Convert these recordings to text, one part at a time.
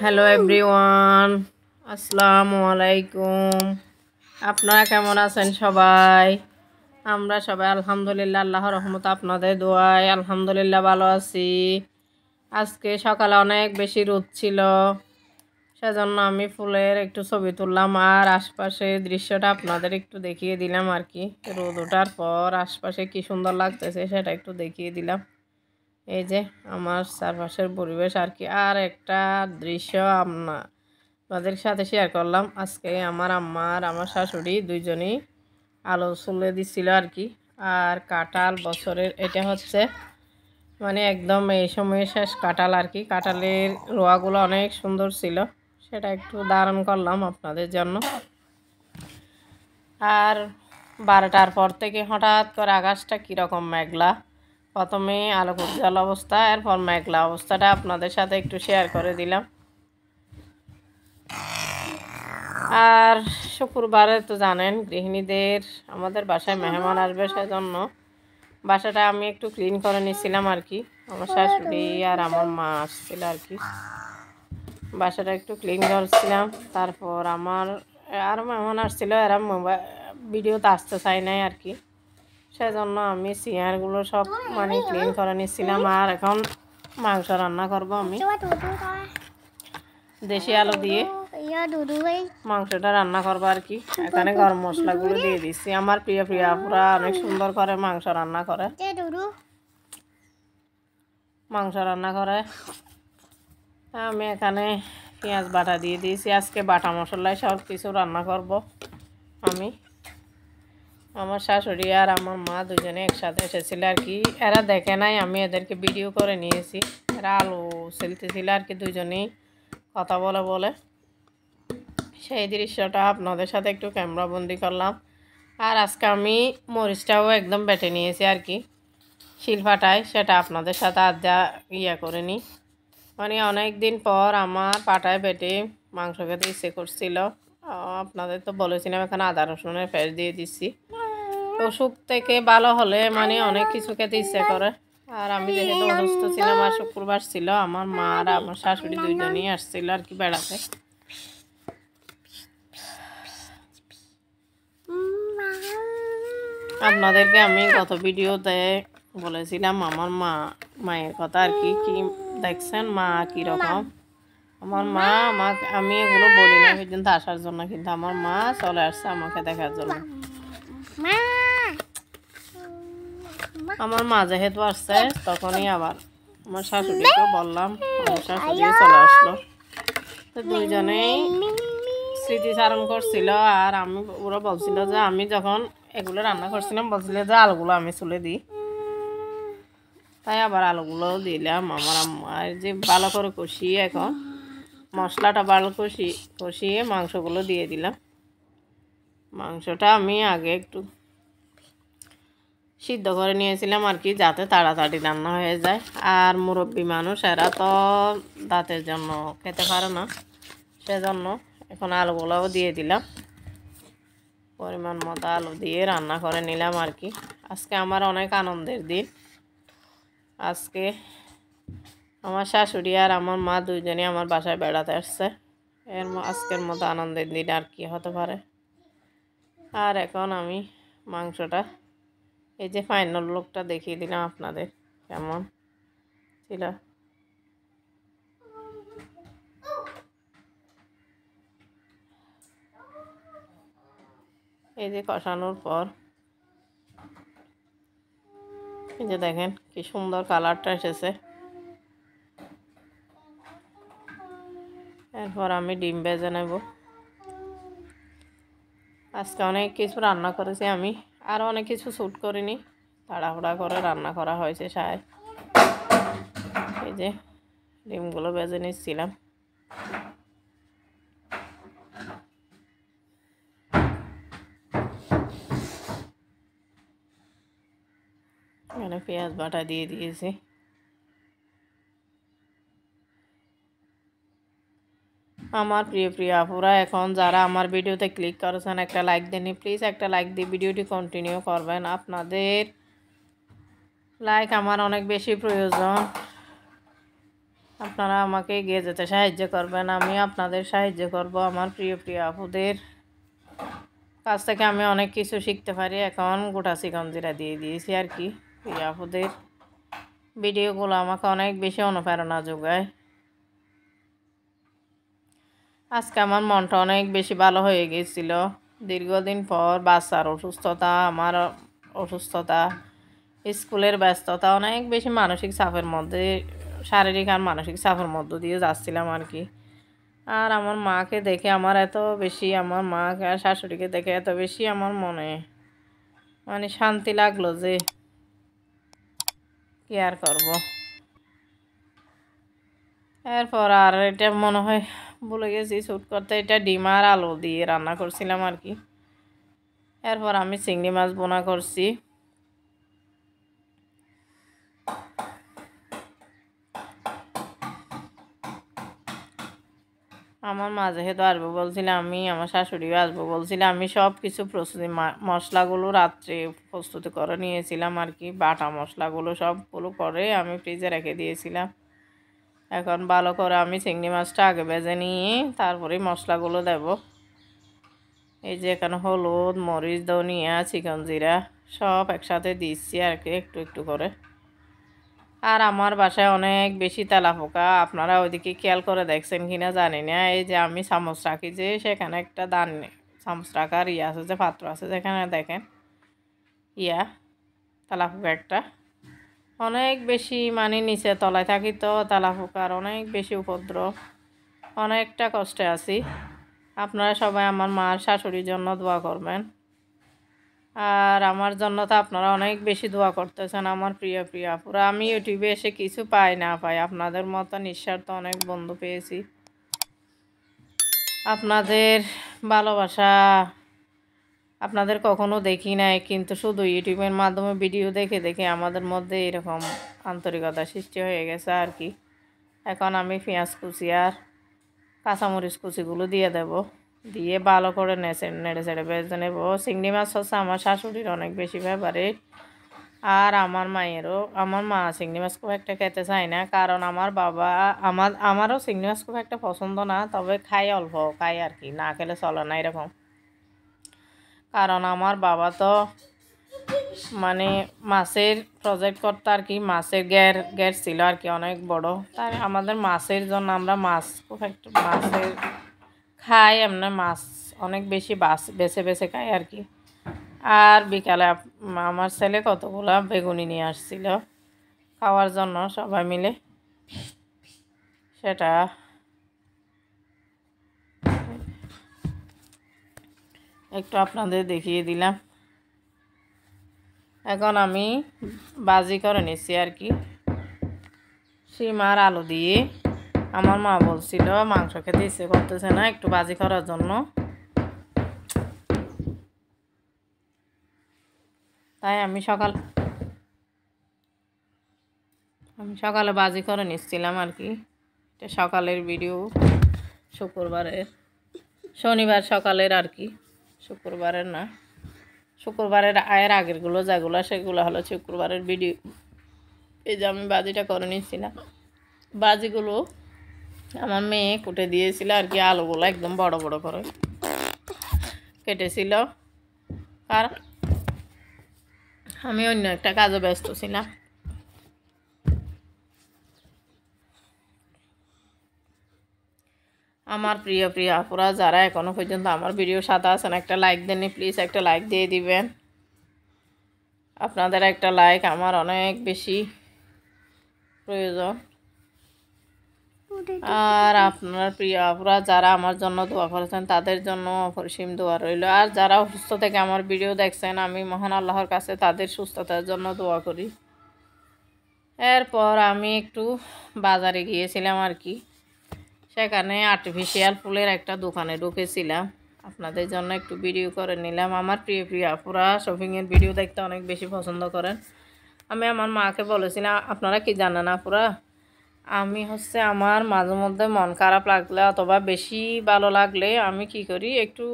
Hello everyone, আসসালামু আলাইকুম। আপনারা কেমন আছেন সবাই? আমরা সবাই আলহামদুলিল্লাহ, আল্লাহর রহমতে আপনাদের দোয়ায় আলহামদুলিল্লাহ ভালো আছি। আজকে সকালে অনেক বেশি রোদ ছিল, সেজন্য আমি ফুলের একটু ছবি তুললাম আর আশপাশের দৃশ্যটা আপনাদের একটু দেখিয়ে দিলাম আর কি। রোদ ওঠার পর আশপাশে কি সুন্দর লাগতেছে সেটা একটু দেখিয়ে দিলাম। এই যে আমার চারপাশের পরিবেশ আর কি। আর একটা দৃশ্য আপনাদের সাথে শেয়ার করলাম। আজকে আমার আম্মা আর আমার শাশুড়ি দুইজনই আলো চুলে দিচ্ছিল আর কি। আর কাঁঠাল বছরের এটা হচ্ছে মানে একদম এই সময়ে শেষ কাঁঠাল আর কি। কাঁঠালের রোয়াগুলো অনেক সুন্দর ছিল, সেটা একটু ধারণ করলাম আপনাদের জন্য। আর 12টার পর থেকে হঠাৎ করে আকাশটা কীরকম মেঘলা, প্রথমে আলোক উজ্জ্বল অবস্থা, এরপর মেঘলা অবস্থাটা আপনাদের সাথে একটু শেয়ার করে দিলাম। আর শুক্রবারে তো জানেন গৃহিণীদের আমাদের বাসায় মেহমান আসবে, সেজন্য বাসাটা আমি একটু ক্লিন করে নিচ্ছিলাম আর কি। আমার শাশুড়ি আর আমার মা আসছিল আর কি, বাসাটা একটু ক্লিন করছিলাম। তারপর আমার আরও মেহমান আসছিল, এরা ভিডিওতে আসতে চাই নাই আর কি, সেজন্য আমি চেয়ারগুলো সব মানে ক্লিন করে নিচ্ছিলাম। আর এখন মাংস রান্না করব আমি দেশি আলু দিয়ে মাংসটা রান্না করবো আর কি। এখানে গরম মশলাগুলো দিয়ে দিচ্ছি। আমার প্রিয় প্রিয় আপুরা অনেক সুন্দর করে মাংস রান্না করে, আমি এখানে পেঁয়াজ বাটা দিয়ে দিয়েছি। আজকে বাটা মশলায় সব কিছু রান্না করব আমি। আমার শাশুড়ি আর আমার মা দুজনে একসাথে এসেছিল আর কি। এরা দেখে নাই, আমি এদেরকে ভিডিও করে নিয়েছি। এরা আলু ছিলতেছিল আর কি, দুজনেই কথা বলে বলে সেই দৃশ্যটা আপনাদের সাথে একটু ক্যামেরা বন্দি করলাম। আর আজকে আমি মরিচটাও একদম বেটে নিয়েছি আর কি, শিলপাটায়, সেটা আপনাদের সাথে আড্ডা করে নিই। মানে অনেক দিন পর আমার পাটায় বেটে মাংস খেতে ইচ্ছে করছিল। আপনাদের তো বলেছিলাম এখানে আদা রসুনের পেস্ট দিয়ে দিচ্ছি। অসুখ থেকে ভালো হলে মানে অনেক কিছু খেতে ইচ্ছে করে। আর আমি যেহেতু অসুস্থ ছিলাম আর শুক্রবার ছিল, আমার মা আর আমার শাশুড়ি দুইজনই আসছিল আর কি বেড়াতে। আপনাদেরকে আমি গত ভিডিওতে বলেছিলাম আমার মায়ের কথা আর কি। কি দেখছেন মা কীরকম। আমার মা আমাকে, আমি এগুলো বলি না পর্যন্ত আসার জন্য, কিন্তু আমার মা চলে আসছে আমাকে দেখার জন্য। আমার মা যেহেতু আসছে তখনই আবার আমার শাশুড়িকেও বললাম, আমার শাশুড়িও চলে আসলো। তো দুইজনেই স্মৃতিচারণ করছিল। আর আমি ওরা বলছিল যে আমি যখন এগুলো রান্না করছিলাম বলছিল যে আলুগুলো আমি চুলে দিই, তাই আবার আলুগুলো দিলাম। আমার আম্মার যে ভালো করে কষিয়ে এখন মশলাটা ভালো কষিয়ে মাংসগুলো দিয়ে দিলাম। মাংসটা আমি আগে একটু সিদ্ধ করে নিয়েছিলাম আর কি, যাতে তাড়াতাড়ি রান্না হয়ে যায়। আর মুরব্বী মানুষ, এরা তো দাঁতের জন্য খেতে পারে না, সেজন্য এখন আলুগুলোও দিয়ে দিলাম। পরিমাণ মতো আলু দিয়ে রান্না করে নিলাম আর কি। আজকে আমার অনেক আনন্দের দিন। আজকে আমার শাশুড়ি আর আমার মা দুইজনই আমার বাসায় বেড়াতে আসছে। আজকের মতো আনন্দের দিন আর কি হতে পারে। আর এখন আমি মাংসটা, এই যে ফাইনাল লুকটা দেখিয়ে দিলাম আপনাদের কেমন ছিল। এই যে কষানোর পর এই যে দেখেন কি সুন্দর কালারটা এসেছে। এরপর আমি ডিম ভেজে নেব। আজকে অনেক কিছু রান্না করেছি আমি, আরও অনেক কিছু শ্যুট করিনি, তাড়াহুড়া করে রান্না করা হয়েছে সায়। এই যে ডিমগুলো ভেজে নিচ্ছিলাম। এখানে পেঁয়াজ বাটা দিয়ে দিয়েছি। আমার প্রিয় প্রিয় আপুরা, এখন যারা আমার ভিডিওতে ক্লিক করেছেন একটা লাইক দেন প্লিজ, একটা লাইক দিয়ে ভিডিওটি কন্টিনিউ করবেন। আপনাদের লাইক আমার অনেক বেশি প্রয়োজন। আপনারা আমাকে এগিয়ে যেতে সাহায্য করবেন, আমি আপনাদের সাহায্য করব। আমার প্রিয় প্রিয় আপুদের কাছ থেকে আমি অনেক কিছু শিখতে পারি। এখন গোটা চিকন জিরা দিয়ে দিয়েছি আর কি। প্রিয় আপুদের ভিডিওগুলো আমাকে অনেক বেশি অনুপ্রেরণা যোগায়। আজকে আমার মনটা অনেক বেশি ভালো হয়ে গিয়েছিল। দীর্ঘদিন পর বাচ্চার অসুস্থতা, আমার অসুস্থতা, স্কুলের ব্যস্ততা, অনেক বেশি মানসিক চাপের মধ্যে, শারীরিক আর মানসিক চাপের মধ্য দিয়ে যাচ্ছিলাম আর কি। আর আমার মাকে দেখে আমার এত বেশি, আমার মাকে আর শাশুড়িকে দেখে এত বেশি আমার মনে মানে শান্তি লাগলো যে কি আর করব। এরপর আর এটা মনে হয় ভুলে গেছি শ্যুট করতে, এটা ডিম আর আলু দিয়ে রান্না করছিলাম আর কি। এরপর আমি চিংড়ি মাছ বোনা করছি। আমার মা যেহেতু আসবো বলছিল, আমি আমার শাশুড়িও আসবো বলছিল, আমি সব কিছু প্রস্তুতি মশলাগুলো রাত্রে প্রস্তুতি করে নিয়েছিলাম আর কি। বাটা মশলাগুলো সবগুলো করে আমি ফ্রিজে রেখে দিয়েছিলাম। এখন ভালো করে আমি চিংড়ি মাছটা আগে ভেজে নিয়ে তারপরে মশলাগুলো দেব। এই যে এখানে হলুদ, মরিচ, ধনিয়া, চিকন জিরা সব একসাথে দিচ্ছি আর কি, একটু একটু করে। আর আমার বাসায় অনেক বেশি তেলাপোকা, আপনারা ওইদিকে খেয়াল করে দেখছেন কিনা জানি না। এই যে আমি চামচ রাখি যে সেখানে একটা দান চামচ রাখার ইয়ে আছে, যে পাত্র আছে, যেখানে দেখেন তেলাপোকা একটা অনেক বেশি, মানে নিচে তলায় থাকি তো তেলাপোকার অনেক বেশি উপদ্রব, অনেকটা কষ্টে আছি। আপনারা সবাই আমার মার শাশুড়ির জন্য দোয়া করবেন। আর আমার জন্য তো আপনারা অনেক বেশি দোয়া করতেছেন আমার প্রিয় প্রিয় আপুরা। আমি ইউটিউবে এসে কিছু পাই না পাই, আপনাদের মতো নিঃস্বার্থ অনেক বন্ধু পেয়েছি। আপনাদের ভালোবাসা আপনাদের কখনো দেখি নাই, কিন্তু শুধু ইউটিউবের মাধ্যমে ভিডিও দেখে দেখে আমাদের মধ্যে এরকম আন্তরিকতা সৃষ্টি হয়ে গেছে আর কি। এখন আমি পেঁয়াজ কুচি আর কাঁচামরিচ কুচিগুলো দিয়ে দেব, দিয়ে ভালো করে নেড়ে চেড়ে ভেজে নেব। চিংড়ি মাছ হচ্ছে আমার শাশুড়ির অনেক বেশি ফেভারিট, আর আমার মায়েরও। আমার মা চিংড়ি মাছ খুব একটা খেতে চায় না, কারণ আমার বাবা আমারও চিংড়ি মাছ খুব একটা পছন্দ না, তবে খাই অল্প খাই আর কি, না খেলে চলে না এরকম। কারণ আমার বাবা তো মানে মাছের প্রজেক্ট করতে আর কি, মাছের গ্যার ছিল আর কি অনেক বড়। তাই আমাদের মাছের জন্য আমরা মাছ খুব একটা মাছের খাই, এমনি মাছ অনেক বেশি বেছে বেছে খাই আর কি। আর বিকালে আমার ছেলে কতগুলো বেগুনি নিয়ে আসছিল খাওয়ার জন্য সবাই মিলে, সেটা একটু আপনাদের দেখিয়ে দিলাম। এখন আমি ভাজি করে নিচ্ছি আর কি, শিম আর আলু দিয়ে। আমার মা বলছিল মাংস খেতে ইচ্ছে করতেছে না, একটু ভাজি করার জন্য, তাই আমি সকালে ভাজি করে নিচ্ছিলাম আর কি। এটা সকালের ভিডিও, শনিবার সকালের আর কি, শুক্রবারের না। শুক্রবারের আগেরগুলো যেগুলো সেগুলো হলো শুক্রবারের ভিডিও। এই যে আমি ভাজিটা করে নিচ্ছিলাম, ভাজিগুলো আমার মেয়ে কুটে দিয়েছিল আর কি, আলুগুলো একদম বড় বড় করে কেটেছিল, আর আমি অন্য একটা কাজে ব্যস্ত ছিলাম। আমার প্রিয় প্রিয় আপুরা যারা এখনও পর্যন্ত আমার ভিডিওর সাথে আছেন, একটা লাইক দেননি প্লিজ, একটা লাইক দিয়ে দিবেন। আপনাদের একটা লাইক আমার অনেক বেশি প্রয়োজন। আর আপনার প্রিয় আপুরা যারা আমার জন্য দোয়া করেছেন তাদের জন্য অপরিসীম দোয়া রইল। আর যারা অসুস্থ থেকে আমার ভিডিও দেখছেন, আমি মহান আল্লাহর কাছে তাদের সুস্থতার জন্য দোয়া করি। এরপর আমি একটু বাজারে গিয়েছিলাম আর কি, সেখানে আর্টিফিশিয়াল ফুলের একটা দোকানে ঢুকেছিলাম, আপনাদের জন্য একটু ভিডিও করে নিলাম। আমার প্রিয় প্রিয় আপুরা শপিংয়ের ভিডিও দেখতে অনেক বেশি পছন্দ করেন। আমি আমার মাকে বলেছিলাম, আপনারা কি জানেন আপুরা, আমি হচ্ছে আমার মাঝে মধ্যে মন খারাপ লাগলে অথবা বেশি ভালো লাগলে আমি কি করি, একটু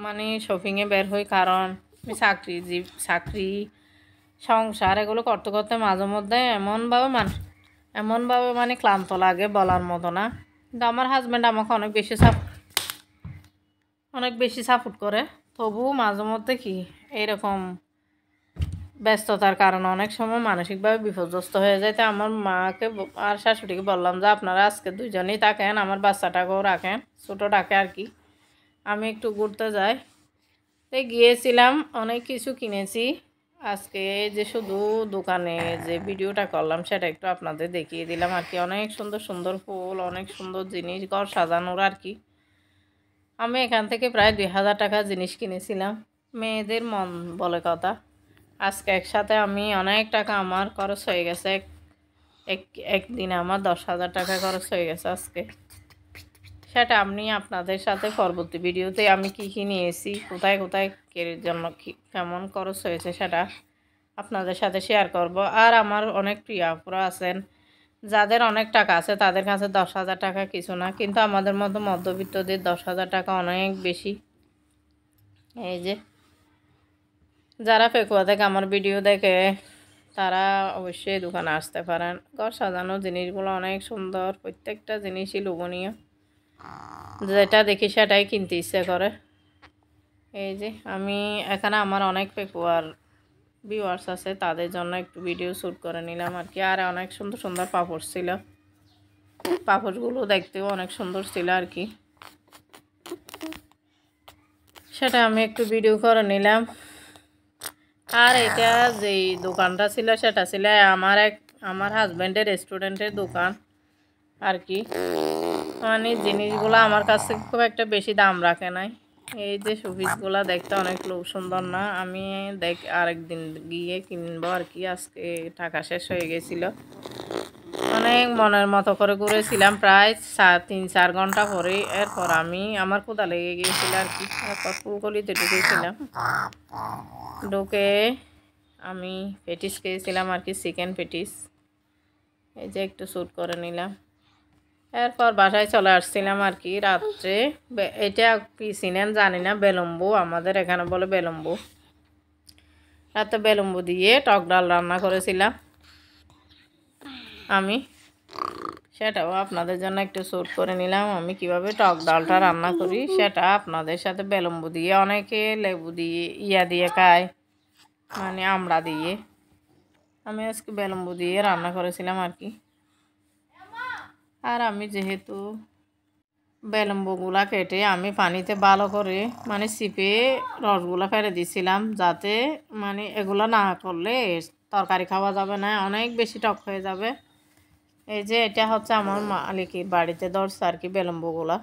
মানে শপিংয়ে বের হই। কারণ আমি চাকরি সংসার এগুলো করতে করতে মাঝে মধ্যে এমনভাবে এমনভাবে মানে ক্লান্ত লাগে বলার মতো না। কিন্তু আমার হাজব্যান্ড আমাকে অনেক বেশি সাপোর্ট করে। তবুও মাঝে মধ্যে কি এইরকম ব্যস্ততার কারণে অনেক সময় মানসিকভাবে বিপর্যস্ত হয়ে যায়। তো আমার মাকে আর শাশুড়িকে বললাম যে আপনারা আজকে দুজনেই থাকেন, আমার বাচ্চাটাকেও রাখেন, ছোটোটাকে আর কি। আমি একটু ঘুরতে যাই। তো গিয়েছিলাম, অনেক কিছু কিনেছি। আজকে যে শুধু দোকানে যে ভিডিওটা করলাম সেটা একটু আপনাদের দেখিয়ে দিলাম আর কি। অনেক সুন্দর সুন্দর ফুল, অনেক সুন্দর জিনিস, ঘর সাজানোর আর কি। আমি এখান থেকে প্রায় 2000 টাকার জিনিস কিনেছিলাম। মেয়েদের মন বলে কথা। আজকে একসাথে আমি অনেক টাকা আমার খরচ হয়ে গেছে। একদিনে আমার 10,000 টাকা খরচ হয়ে গেছে আজকে। সেটা আমি আপনাদের সাথে পরবর্তী ভিডিওতে আমি কি নিয়েছি, কোথায় কোথায় জন্য কেমন খরচ হয়েছে সেটা আপনাদের সাথে শেয়ার করব। আর আমার অনেক প্রিয় আপুরা আছেন যাদের অনেক টাকা আছে, তাদের কাছে 10,000 টাকা কিছু না, কিন্তু আমাদের মতো মধ্যবিত্তদের 10,000 টাকা অনেক বেশি। এই যে যারা ফেকুয়া থেকে আমার ভিডিও দেখে তারা অবশ্যই দোকানে আসতে পারেন। ঘর সাজানো জিনিসগুলো অনেক সুন্দর, প্রত্যেকটা জিনিসই লোভনীয়, যেটা দেখি সেটাই কিনতে ইচ্ছে করে। এই যে আমি এখানে আমার অনেক ফেকুয়ার ভিউয়ার্স আছে, তাদের জন্য একটু ভিডিও শ্যুট করে নিলাম আর কি। আর অনেক সুন্দর সুন্দর পাপড় ছিল, পাপড়গুলো দেখতেও অনেক সুন্দর ছিল আর কি। সেটা আমি একটু ভিডিও করে নিলাম। আর এটা যেই দোকানটা ছিল সেটা ছিল আমার হাজব্যান্ডের রেস্টুরেন্টের দোকান আর কি। মানে জিনিসগুলো আমার কাছে খুব একটা বেশি দাম রাখে নাই। এই যে শোপিসগুলো দেখতে অনেক সুন্দর না? আমি আরেকদিন গিয়ে কিনবো আর কি। আজকে টাকা শেষ হয়ে গেছিলো। অনেক মনের মতো করে ঘুরেছিলাম প্রায় 3-4 ঘন্টা পরে। এরপর আমার ক্ষুধা লেগে গিয়েছিল আর কি। এরপর ফুলকলিতে ঢুকেছিলাম, ঢুকে আমি পেটিস খেয়েছিলাম আর কি, চিকেন পেটিস। এই যে একটু শ্যুট করে নিলাম। এরপর বাসায় চলে আসছিলাম আর কি রাত্রে। এটা কি চিনেন জানি না, বেলম্বু, আমাদের এখানে বলে বেলম্বু। রাতে বেলম্বু দিয়ে টক ডাল রান্না করেছিলাম আমি। সেটাও আপনাদের জন্য একটু শ্যুট করে নিলাম। আমি কিভাবে টক ডালটা রান্না করি সেটা আপনাদের সাথে। বেলম্বু দিয়ে, অনেকে লেবু দিয়ে দিয়ে খায়, মানে আমড়া দিয়ে। আমি আজকে বেলম্বু দিয়ে রান্না করেছিলাম আর কি। আর আমি যেহেতু বেলম্বুগুলা কেটে আমি পানিতে ভালো করে মানে চিপে রসগুলা ফেলে দিছিলাম, যাতে মানে এগুলো না করলে তরকারি খাওয়া যাবে না, অনেক বেশি টক হয়ে যাবে। এই যে এটা হচ্ছে আমার মালিকের বাড়িতে ধরছে আর কি বেলম্বুগুলা।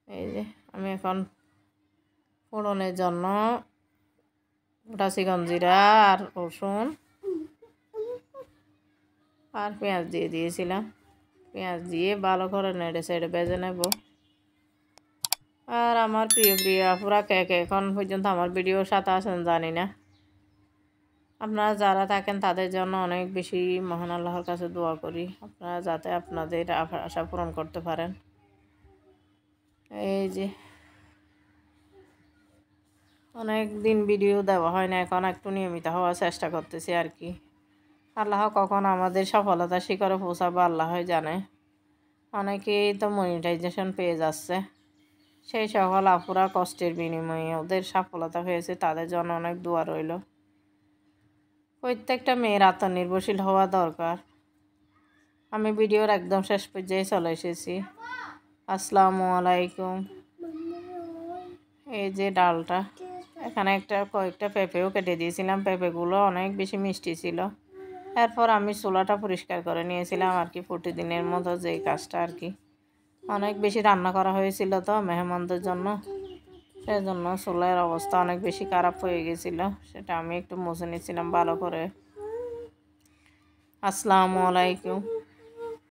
এই যে আমি এখন ফোড়নের জন্য গোটা চিকন জিরা আর রসুন আর পেঁয়াজ দিয়ে দিয়েছিলাম। পেঁয়াজ দিয়ে ভালো করে নেড়ে সেড়ে ভেজে নেব। আর আমার প্রিয় আপুরা কে এখন পর্যন্ত আমার ভিডিওর সাথে আছেন জানি না। আপনারা যারা থাকেন তাদের জন্য অনেক বেশি মহান আল্লাহর কাছে দোয়া করি, আপনারা যাতে আপনাদের আশা পূরণ করতে পারেন। এই যে অনেক দিন ভিডিও দেওয়া হয় না, এখন একটু নিয়মিত হওয়ার চেষ্টা করতেছি আর কি। আল্লাহ কখন আমাদের সফলতার শিখরে পৌঁছাবো আল্লাহ জানে। অনেকেই তো মনিটাইজেশন পেয়ে যাচ্ছে, সেই সকল আপুরা কষ্টের বিনিময়ে ওদের সফলতা হয়েছে, তাদের জন্য অনেক দোয়া রইল। প্রত্যেকটা মেয়ের আত্মনির্ভরশীল হওয়া দরকার। আমি ভিডিওর একদম শেষ পর্যায়ে চলে এসেছি। আসসালামু আলাইকুম। এই যে ডালটা, এখানে কয়েকটা পেঁপেও কেটে দিয়েছিলাম, পেঁপেগুলো অনেক বেশি মিষ্টি ছিল। এরপর আমি চুলাটা পরিষ্কার করে নিয়েছিলাম আর কি, প্রতিদিনের মতো যে কাজটা আর কি। অনেক বেশি রান্না করা হয়েছিল তো মেহমানদের জন্য, সেজন্য চুলার অবস্থা অনেক বেশি খারাপ হয়ে গেছিল। সেটা আমি একটু মুছে নিয়েছিলাম ভালো করে। আসসালামু আলাইকুম।